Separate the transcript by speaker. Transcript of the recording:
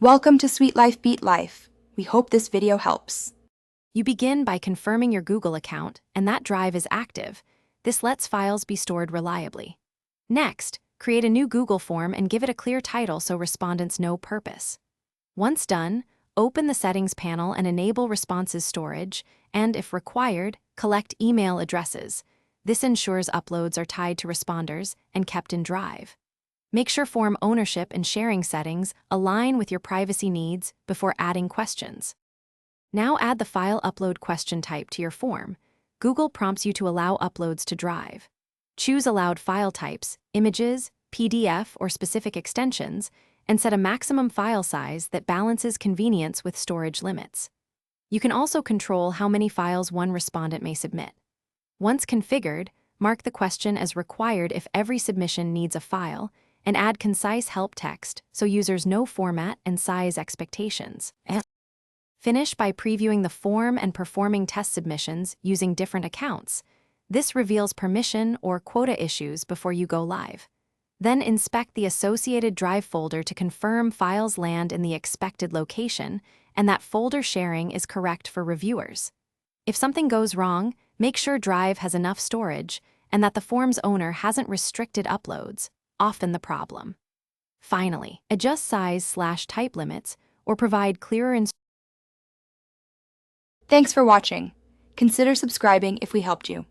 Speaker 1: Welcome to Sweet Life Beat Life. We hope this video helps.
Speaker 2: You begin by confirming your Google account, and that drive is active. This lets files be stored reliably. Next, create a new Google form and give it a clear title so respondents know purpose. Once done, open the Settings panel and enable Responses storage, and if required, collect email addresses. This ensures uploads are tied to responders and kept in Drive. Make sure form ownership and sharing settings align with your privacy needs before adding questions. Now add the file upload question type to your form. Google prompts you to allow uploads to Drive. Choose allowed file types, images, PDF, or specific extensions, and set a maximum file size that balances convenience with storage limits. You can also control how many files one respondent may submit. Once configured, mark the question as required if every submission needs a file, and add concise help text so users know format and size expectations. Finish by previewing the form and performing test submissions using different accounts. This reveals permission or quota issues before you go live. Then inspect the associated Drive folder to confirm files land in the expected location and that folder sharing is correct for reviewers. If something goes wrong, make sure Drive has enough storage and that the form's owner hasn't restricted uploads, often the problem. Finally, adjust size/type limits or provide clearer instructions.
Speaker 1: Thanks for watching. Consider subscribing if we helped you.